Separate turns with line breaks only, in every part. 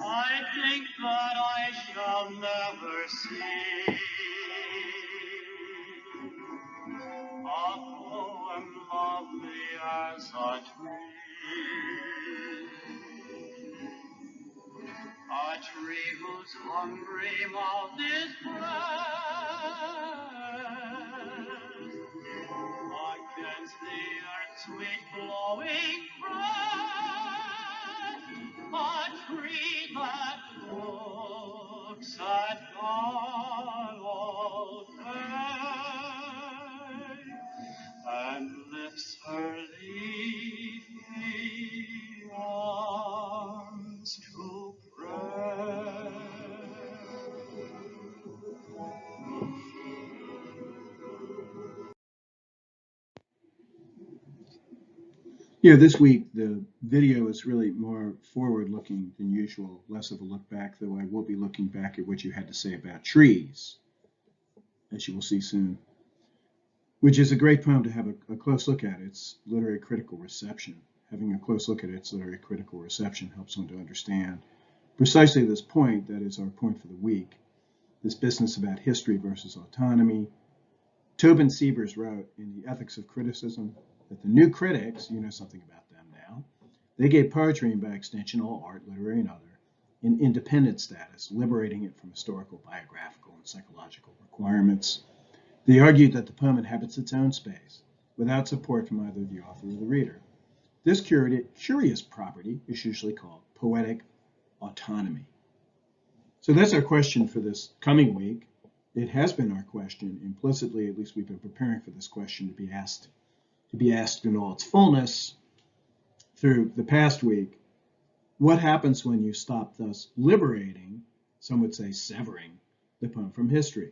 I think that I shall never see a poem lovely as a tree whose hungry mouth is pressed against the earth's sweet glowing breast, a tree that looks at God all day and lifts her leafy arms to pray.
Yeah, this week the video is really more forward-looking than usual, less of a look back, though I will be looking back at what you had to say about trees, as you will see soon, which is a great poem to have a close look at. Its literary critical reception. Having a close look at its literary critical reception helps one to understand precisely this point, that is our point for the week, this business about history versus autonomy. Tobin Siebers wrote in The Ethics of Criticism that the new critics, you know something about them now, they gave poetry and by extension all art, literary and other, an independent status, liberating it from historical, biographical, and psychological requirements. They argued that the poem inhabits its own space, without support from either the author or the reader. This curious property is usually called poetic autonomy. So that's our question for this coming week. It has been our question implicitly, at least we've been preparing for this question to be asked in all its fullness through the past week. What happens when you stop thus liberating, some would say severing, the poem from history?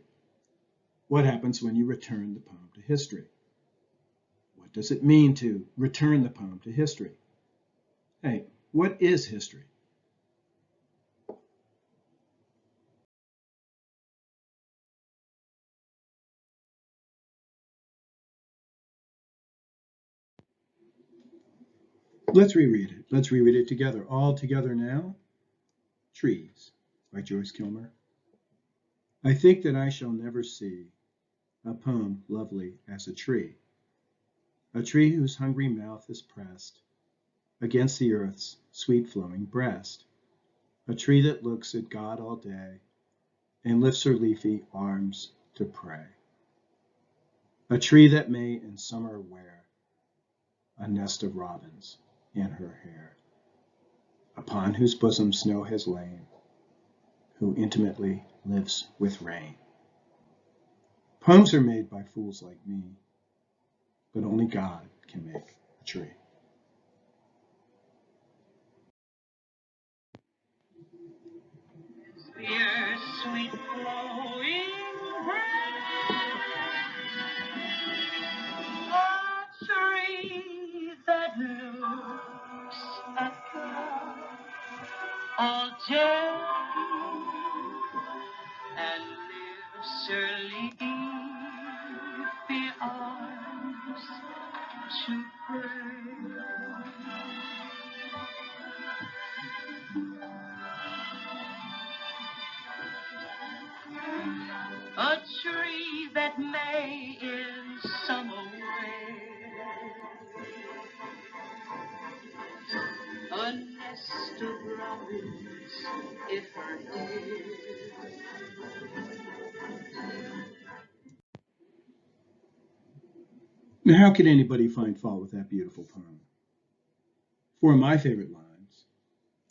What happens when you return the poem to history? What does it mean to return the poem to history? Hey, what is history? Let's reread it. Let's reread it together. All together now. Trees by Joyce Kilmer. I think that I shall never see a poem lovely as a tree whose hungry mouth is pressed against the earth's sweet flowing breast, a tree that looks at God all day and lifts her leafy arms to pray, a tree that may in summer wear a nest of robins in her hair, upon whose bosom snow has lain, who intimately lives with rain. Poems are made by fools like me, but only God can make a tree.
The earth's sweet flowing a tree that looks at God all day and lifts her leafy arms to pray. A tree that may in summer wear a nest of robins in her hair.
Now, how could anybody find fault with that beautiful poem? Four of my favorite lines,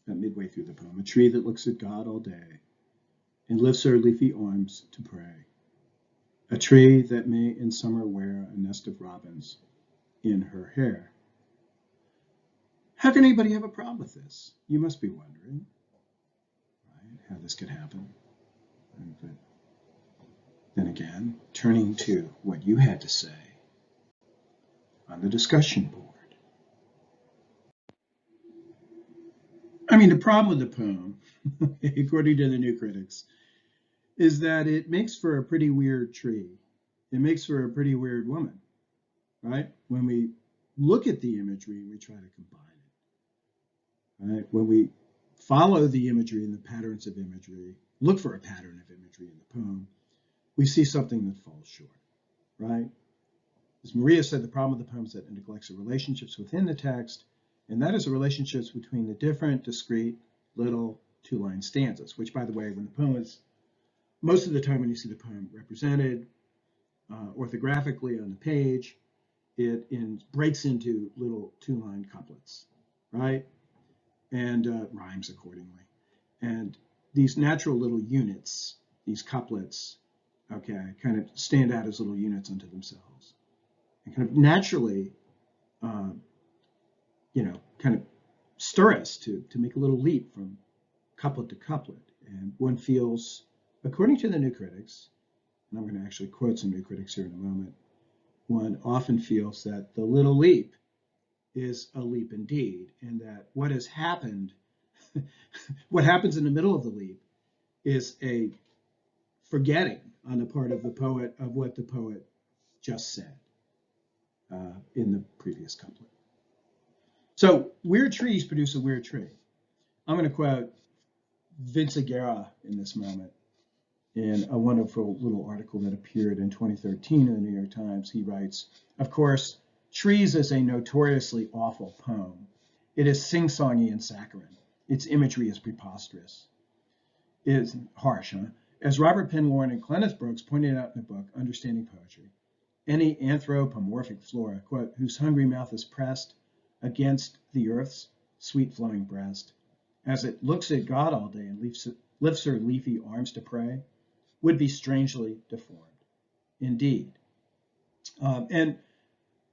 about midway through the poem: a tree that looks at God all day and lifts her leafy arms to pray, a tree that may in summer wear a nest of robins in her hair. How can anybody have a problem with this? You must be wondering, right, how this could happen. But then again, turning to what you had to say on the discussion board. I mean, the problem with the poem, according to the new critics, is that it makes for a pretty weird tree. It makes for a pretty weird woman, right? When we look at the imagery, we try to combine it, right? When we follow the imagery and the patterns of imagery, look for a pattern of imagery in the poem, we see something that falls short, right? As Maria said, the problem of the poem is that it neglects the relationships within the text, and that is the relationships between the different, discrete, little two-line stanzas, which, by the way, when the poem is, most of the time when you see the poem represented orthographically on the page, it breaks into little two-line couplets, right? And rhymes accordingly. And these natural little units, these couplets, okay, kind of stand out as little units unto themselves. And kind of naturally, kind of stir us to make a little leap from couplet to couplet. And one feels, according to the new critics, and I'm going to actually quote some new critics here in a moment, one often feels that the little leap is a leap indeed, and that what has happened, what happens in the middle of the leap is a forgetting on the part of the poet of what the poet just said in the previous couplet. So weird trees produce a weird tree. I'm going to quote Vince Guerra in this moment in a wonderful little article that appeared in 2013 in the New York Times. He writes, of course, Trees is a notoriously awful poem. It is sing-songy and saccharine. Its imagery is preposterous. It is harsh, huh? As Robert Penn Warren and Clennis Brooks pointed out in the book, Understanding Poetry, any anthropomorphic flora, quote, whose hungry mouth is pressed against the earth's sweet flowing breast, as it looks at God all day and lifts her leafy arms to pray, would be strangely deformed. Indeed. And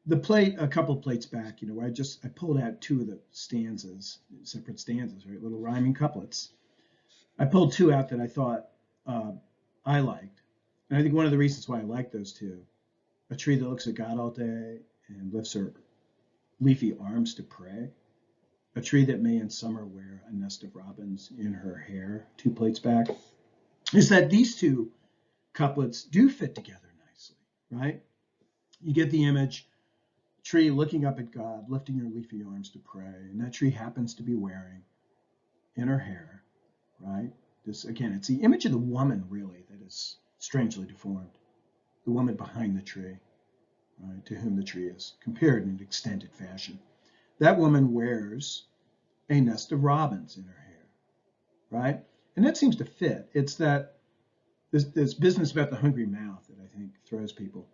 the plate, a couple plates back, I pulled out two of the stanzas, separate stanzas, right? Little rhyming couplets. I pulled two out that I thought I liked. And I think one of the reasons why I like those two, a tree that looks at God all day and lifts her leafy arms to pray, a tree that may in summer wear a nest of robins in her hair, two plates back, is that these two couplets do fit together nicely, right? You get the image, tree looking up at God, lifting her leafy arms to pray, and that tree happens to be wearing in her hair, right? This, again, it's the image of the woman, really, that is strangely deformed. The woman behind the tree, right, to whom the tree is compared in an extended fashion. That woman wears a nest of robins in her hair, right? And that seems to fit. It's that this business about the hungry mouth that I think throws people.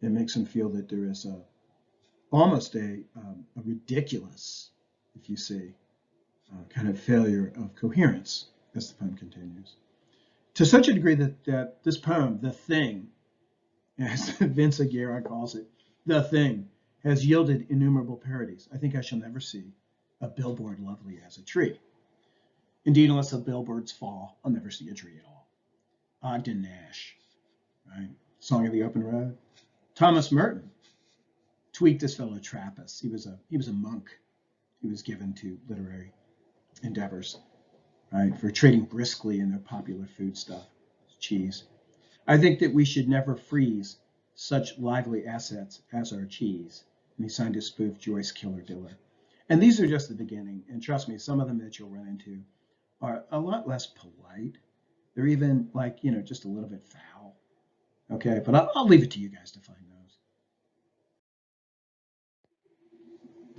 It makes them feel that there is almost a ridiculous, if you see, kind of failure of coherence as the poem continues. To such a degree that this poem, The Thing, as Vince Guerra calls it, The Thing, has yielded innumerable parodies. I think I shall never see a billboard lovely as a tree. Indeed, unless the billboards fall, I'll never see a tree at all. Ogden Nash, right? Song of the Open Road. Thomas Merton tweaked this fellow Trappist. He was a monk. He was given to literary endeavors, right, for trading briskly in their popular food stuff, cheese. I think that we should never freeze such lively assets as our cheese. And he signed his spoof Joyce Killer Diller. And these are just the beginning. And trust me, some of them that you'll run into are a lot less polite. They're even like, just a little bit foul. Okay, but I'll leave it to you guys to find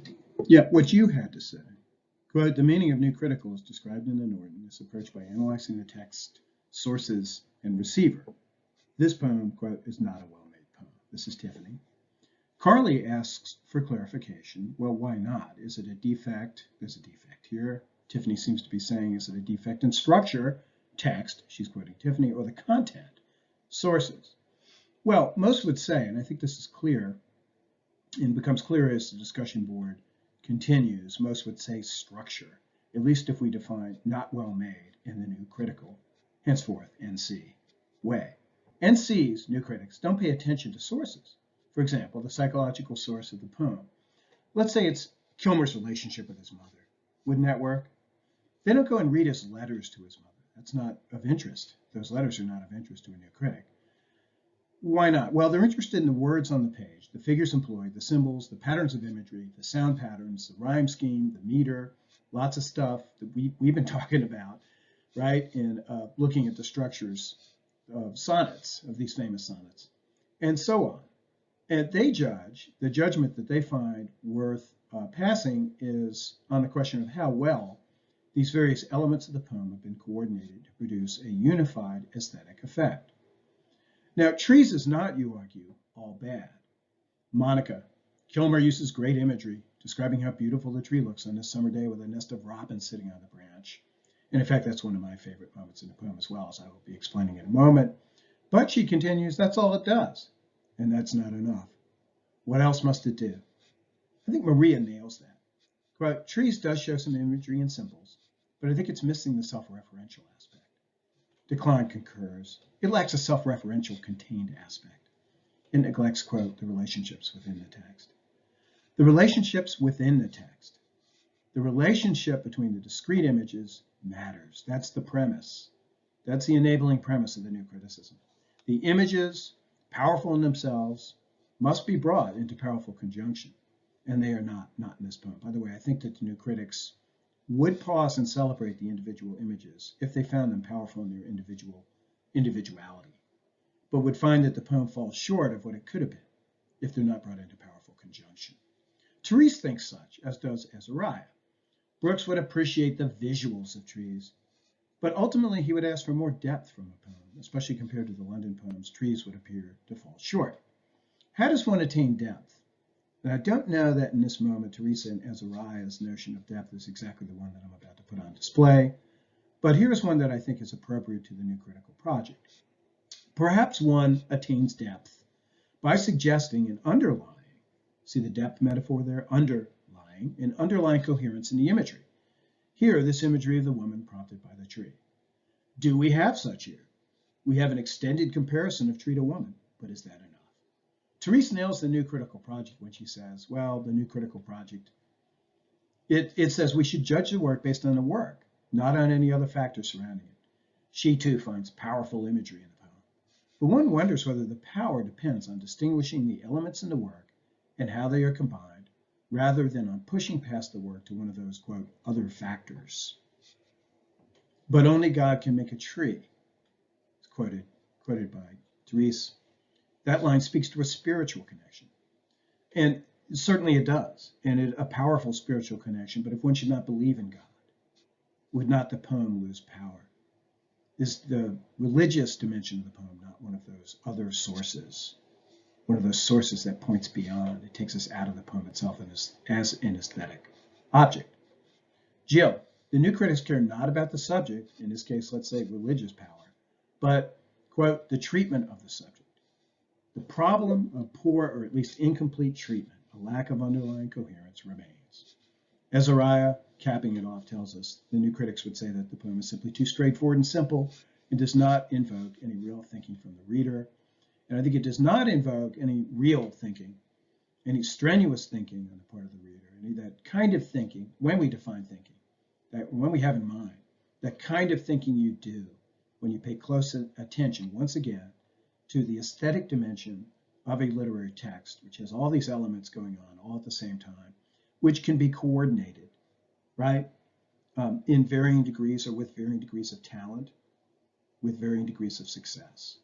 those. Yeah, what you had to say. Quote, the meaning of New Critical is described in the Norton, this approach by analyzing the text, sources, and receiver. This poem, quote, is not a well-made poem. This is Tiffany. Carly asks for clarification. Well, why not? Is it a defect? There's a defect here. Tiffany seems to be saying, is it a defect in structure, text, she's quoting Tiffany, or the content, sources? Well, most would say, and I think this is clear, and becomes clear as the discussion board continues, most would say structure, at least if we define not well made in the New Critical, henceforth NC way. NC's, New Critics, don't pay attention to sources. For example, the psychological source of the poem. Let's say it's Kilmer's relationship with his mother. Wouldn't that work? They don't go and read his letters to his mother. That's not of interest. Those letters are not of interest to a New Critic. Why not? Well, they're interested in the words on the page, the figures employed, the symbols, the patterns of imagery, the sound patterns, the rhyme scheme, the meter, lots of stuff that we've been talking about, right, in looking at the structures of sonnets, of these famous sonnets, and so on. And they judge, the judgment that they find worth passing is on the question of how well these various elements of the poem have been coordinated to produce a unified aesthetic effect. Now, trees is not, you argue, all bad. Monica, Kilmer uses great imagery, describing how beautiful the tree looks on this summer day with a nest of robins sitting on the branch. And in fact, that's one of my favorite moments in the poem as well, as I will be explaining in a moment. But she continues, that's all it does. And that's not enough. What else must it do? I think Maria nails that. Quote, trees does show some imagery and symbols, but I think it's missing the self-referential aspect. Decline concurs. It lacks a self-referential contained aspect. It neglects, quote, the relationships within the text. The relationships within the text. The relationship between the discrete images matters. That's the premise. That's the enabling premise of the new criticism. The images, powerful in themselves, must be brought into powerful conjunction. And they are not in this poem. By the way, I think that the new critics would pause and celebrate the individual images if they found them powerful in their individuality, but would find that the poem falls short of what it could have been if they're not brought into powerful conjunction. Therese thinks such, as does Azariah. Brooks would appreciate the visuals of trees, but ultimately he would ask for more depth from a poem, especially compared to the London poems. Trees would appear to fall short. How does one attain depth? And I don't know that in this moment Teresa and Azariah's notion of depth is exactly the one that I'm about to put on display, but here's one that I think is appropriate to the new critical project. Perhaps one attains depth by suggesting an underlying, see the depth metaphor there, an underlying coherence in the imagery. Here, this imagery of the woman prompted by the tree. Do we have such here? We have an extended comparison of tree to woman, but is that enough? Therese nails the new critical project when she says, well, the new critical project, it says we should judge the work based on the work, not on any other factors surrounding it. She too finds powerful imagery in the poem. But one wonders whether the power depends on distinguishing the elements in the work and how they are combined, rather than on pushing past the work to one of those, quote, other factors. But only God can make a tree, it's quoted by Therese. That line speaks to a spiritual connection. And certainly it does, and a powerful spiritual connection. But if one should not believe in God, would not the poem lose power? Is the religious dimension of the poem not one of those other sources, one of those sources that points beyond? It takes us out of the poem itself as an aesthetic object. Jill, the new critics care not about the subject, in this case, let's say religious power, but, quote, the treatment of the subject. The problem of poor or at least incomplete treatment, a lack of underlying coherence, remains. Azariah, capping it off, tells us the new critics would say that the poem is simply too straightforward and simple and does not invoke any real thinking from the reader. And I think it does not invoke any real thinking, any strenuous thinking on the part of the reader, any of that kind of thinking, when we define thinking, that when we have in mind, that kind of thinking you do when you pay close attention, once again, to the aesthetic dimension of a literary text, which has all these elements going on all at the same time, which can be coordinated, right, in varying degrees or with varying degrees of talent, with varying degrees of success.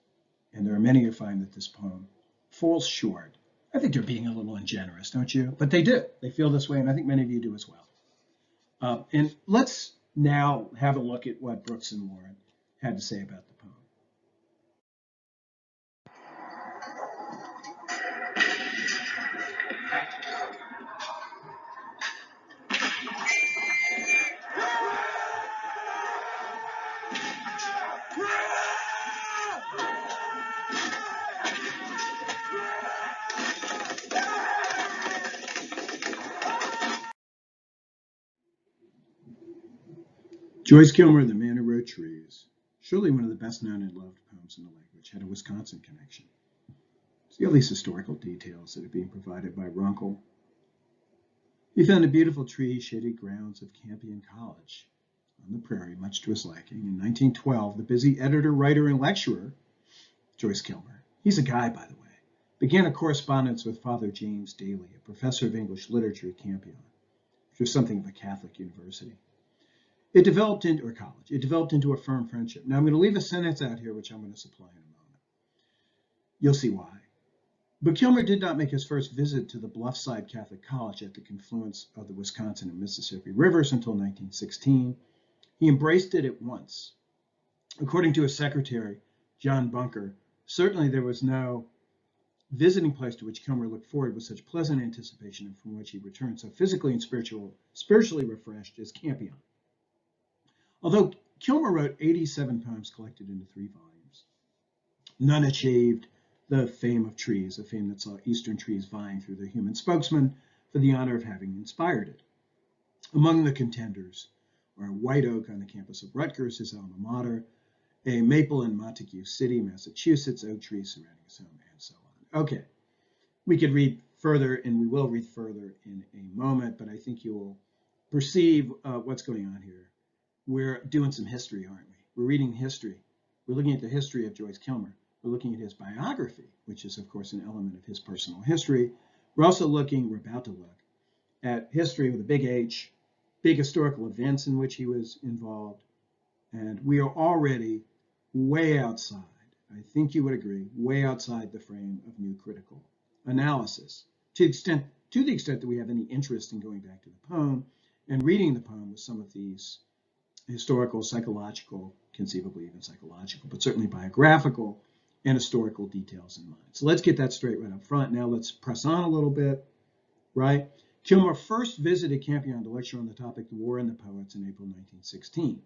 And there are many who find that this poem falls short. I think they're being a little ungenerous, don't you? But they do. They feel this way, and I think many of you do as well. And let's now have a look at what Brooks and Warren had to say about the poem. Joyce Kilmer, The Man Who Wrote Trees, surely one of the best known and loved poems in the language, had a Wisconsin connection. See all these historical details that are being provided by Runkle. He found a beautiful tree shaded grounds of Campion College on the prairie, much to his liking. In 1912, the busy editor, writer, and lecturer, Joyce Kilmer, he's a guy, by the way, began a correspondence with Father James Daly, a professor of English literature at Campion. which was something of a Catholic university. It developed into, or college, it developed into a firm friendship. Now I'm going to leave a sentence out here, which I'm going to supply in a moment. You'll see why. But Kilmer did not make his first visit to the Bluffside Catholic College at the confluence of the Wisconsin and Mississippi rivers until 1916. He embraced it at once. According to his secretary, John Bunker, certainly there was no visiting place to which Kilmer looked forward with such pleasant anticipation and from which he returned so physically and spiritually refreshed as Campion. Although Kilmer wrote 87 poems collected into 3 volumes, none achieved the fame of trees, a fame that saw Eastern trees vying through their human spokesman for the honor of having inspired it. Among the contenders are a white oak on the campus of Rutgers, his alma mater, a maple in Montague City, Massachusetts, oak trees surrounding his home, and so on. Okay, we could read further, and we will read further in a moment, but I think you will perceive what's going on here. We're doing some history, aren't we? We're reading history. We're looking at the history of Joyce Kilmer. We're looking at his biography, which is, of course, an element of his personal history. We're also looking, we're about to look, at history with a big H, big historical events in which he was involved. And we are already way outside, I think you would agree, way outside the frame of new critical analysis. To the extent that we have any interest in going back to the poem and reading the poem with some of these historical, psychological, conceivably even psychological, but certainly biographical and historical details in mind. So let's get that straight right up front. Now let's press on a little bit, right? Kilmer first visited Campion to lecture on the topic, The War and the Poets, in April 1916.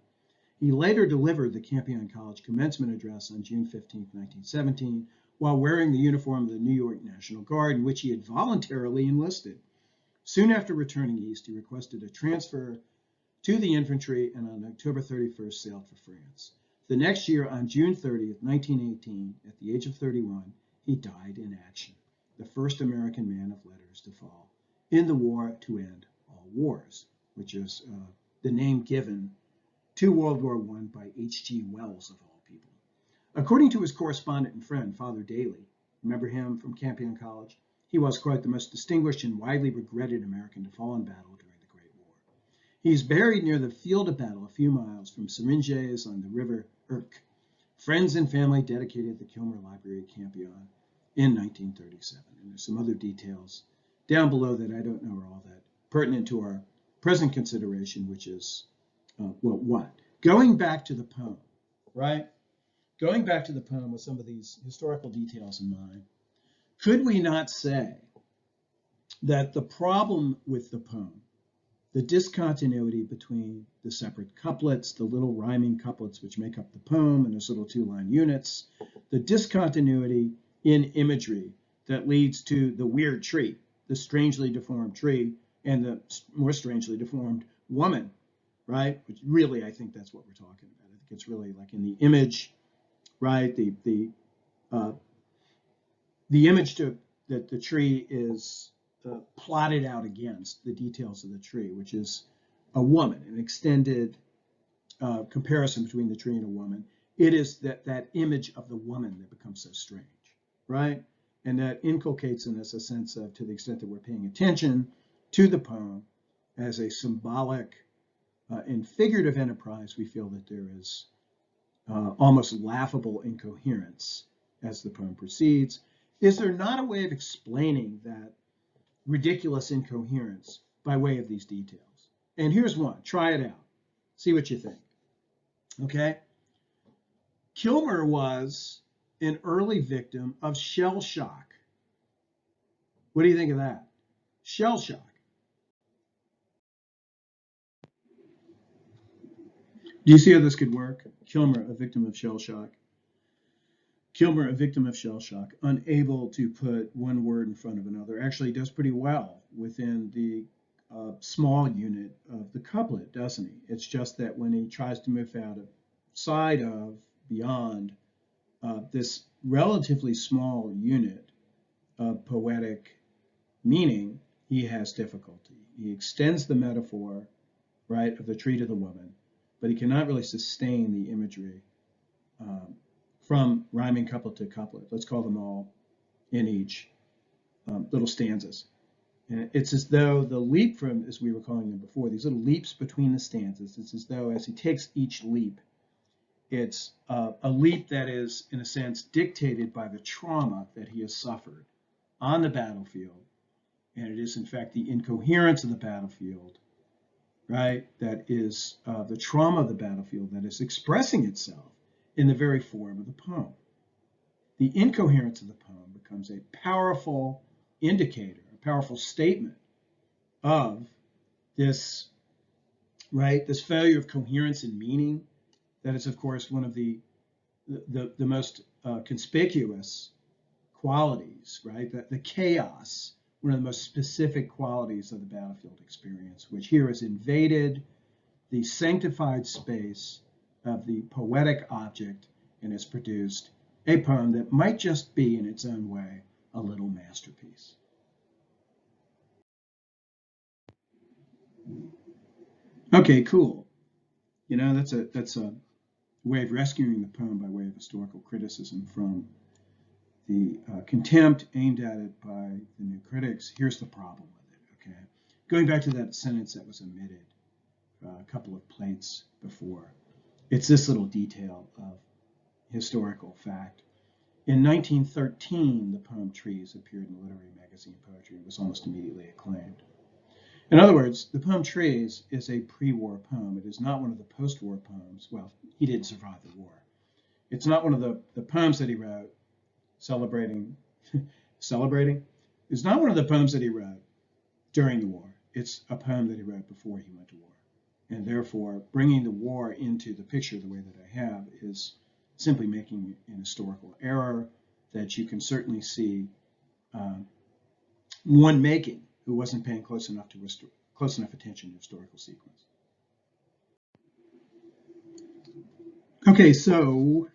He later delivered the Campion College commencement address on June 15, 1917, while wearing the uniform of the New York National Guard, in which he had voluntarily enlisted. Soon after returning east, he requested a transfer to the infantry and on October 31st sailed for France. The next year, on June 30th, 1918, at the age of 31, he died in action, the first American man of letters to fall in the war to end all wars, which is the name given to World War I by H.G. Wells, of all people. According to his correspondent and friend, Father Daly, remember him from Campion College? He was, quite the most distinguished and widely regretted American to fall in battle during the Great War. He's buried near the field of battle a few miles from Syringes on the river Irk. Friends and family dedicated the Kilmer Library at Campion in 1937. And there's some other details down below that I don't know are all that pertinent to our present consideration, which is, well, what? Going back to the poem, right? Going back to the poem with some of these historical details in mind, could we not say that the problem with the poem, the discontinuity between the separate couplets, the little rhyming couplets which make up the poem and those little 2-line units, the discontinuity in imagery that leads to the weird tree, the strangely deformed tree, and the more strangely deformed woman, right? Which really, I think that's what we're talking about. I think it's really like in the image, right? The image that the tree is plotted out against the details of the tree, which is a woman, an extended comparison between the tree and a woman. It is that image of the woman that becomes so strange, right? And that inculcates in us a sense of, to the extent that we're paying attention to the poem as a symbolic and figurative enterprise, we feel that there is almost laughable incoherence as the poem proceeds. Is there not a way of explaining that ridiculous incoherence by way of these details? And here's one. Try it out. See what you think. Okay? Kilmer was an early victim of shell shock. What do you think of that? Shell shock. Do you see how this could work? Kilmer, a victim of shell shock. Kilmer, a victim of shell shock, unable to put one word in front of another, actually does pretty well within the small unit of the couplet, doesn't he? It's just that when he tries to move outside of, beyond this relatively small unit of poetic meaning, he has difficulty. He extends the metaphor, right, of the tree to the woman, but he cannot really sustain the imagery from rhyming couplet to couplet. Let's call them all in each little stanzas. And it's as though the leap from, as we were calling them before, these little leaps between the stanzas, it's as though as he takes each leap, it's a leap that is, in a sense, dictated by the trauma that he has suffered on the battlefield. And it is, in fact, the incoherence of the battlefield, right, that is the trauma of the battlefield that is expressing itself in the very form of the poem. The incoherence of the poem becomes a powerful indicator, a powerful statement of this, right, this failure of coherence and meaning. That is, of course, one of the most conspicuous qualities, right? The chaos, one of the most specific qualities of the battlefield experience, which here has invaded the sanctified space of the poetic object and has produced a poem that might just be, in its own way, a little masterpiece. Okay, cool. You know, that's a way of rescuing the poem by way of historical criticism from the contempt aimed at it by the new critics. Here's the problem with it, okay? Going back to that sentence that was omitted a couple of plates before, it's this little detail of historical fact. In 1913, the poem Trees appeared in the literary magazine Poetry and was almost immediately acclaimed. In other words, the poem Trees is a pre-war poem. It is not one of the post-war poems. Well, he didn't survive the war. It's not one of the poems that he wrote celebrating. It's not one of the poems that he wrote during the war. It's a poem that he wrote before he went to war. And therefore, bringing the war into the picture the way that I have is simply making an historical error that you can certainly see one making who wasn't paying close enough attention to historical sequence. Okay, so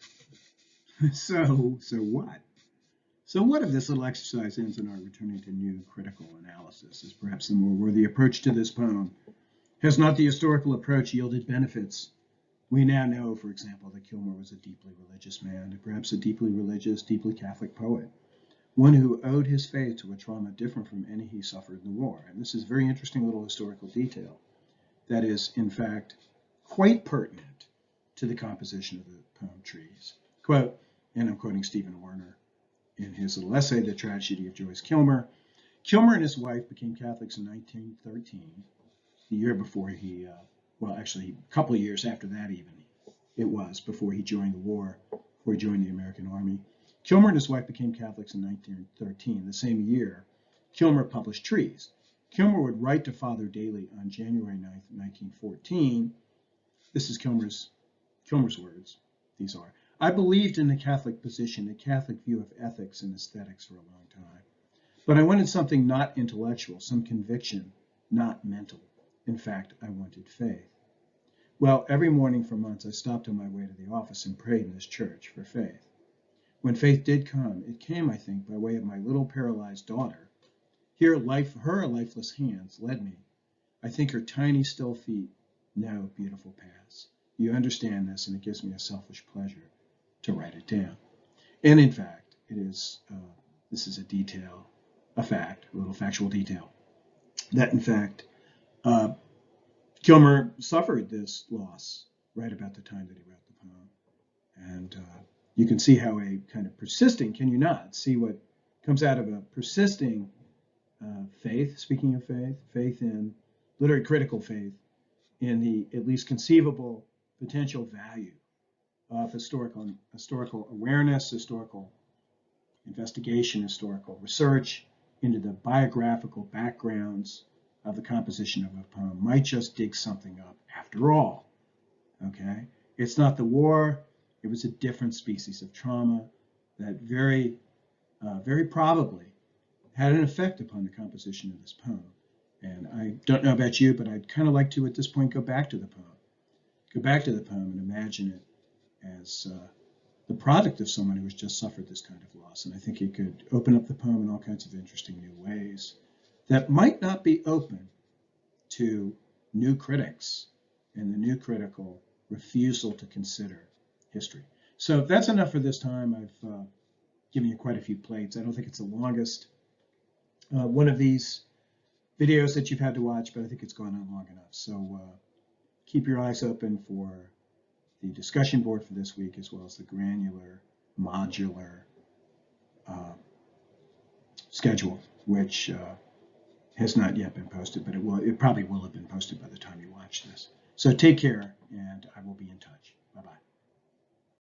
what? So what if this little exercise ends in our returning to new critical analysis as perhaps the more worthy approach to this poem? Has not the historical approach yielded benefits? We now know, for example, that Kilmer was a deeply religious man, and perhaps a deeply religious, deeply Catholic poet, one who owed his faith to a trauma different from any he suffered in the war. And this is a very interesting little historical detail that is, in fact, quite pertinent to the composition of the poem Trees. Quote, and I'm quoting Stephen Werner in his little essay, The Tragedy of Joyce Kilmer. Kilmer and his wife became Catholics in 1913, the year before he, well, actually, a couple of years after that even, it was, before he joined the war, before he joined the American Army. Kilmer and his wife became Catholics in 1913. The same year, Kilmer published Trees. Kilmer would write to Father Daly on January 9th, 1914. This is Kilmer's words. These are, I believed in the Catholic position, a Catholic view of ethics and aesthetics for a long time. But I wanted something not intellectual, some conviction, not mental. In fact, I wanted faith. Well, every morning for months, I stopped on my way to the office and prayed in this church for faith. When faith did come, it came, I think, by way of my little paralyzed daughter. Here, her lifeless hands led me. I think her tiny, still feet know beautiful paths. You understand this, and it gives me a selfish pleasure to write it down. And in fact, it is, this is a detail, a fact, a little factual detail, that in fact, Kilmer suffered this loss right about the time that he wrote the poem. And you can see how a kind of persisting, can you not, see what comes out of a persisting faith, speaking of faith, faith in, literary critical faith, in the at least conceivable potential value of historical awareness, historical investigation, historical research into the biographical backgrounds of the composition of a poem might just dig something up after all, okay? It's not the war, it was a different species of trauma that very probably had an effect upon the composition of this poem. And I don't know about you, but I'd kind of like to, at this point, go back to the poem. Go back to the poem and imagine it as the product of someone who has just suffered this kind of loss. And I think it could open up the poem in all kinds of interesting new ways that might not be open to new critics and the new critical refusal to consider history. So that's enough for this time. I've given you quite a few plates. I don't think it's the longest one of these videos that you've had to watch, but I think it's gone on long enough. So keep your eyes open for the discussion board for this week, as well as the granular modular schedule, which has not yet been posted, but it probably will have been posted by the time you watch this. So take care.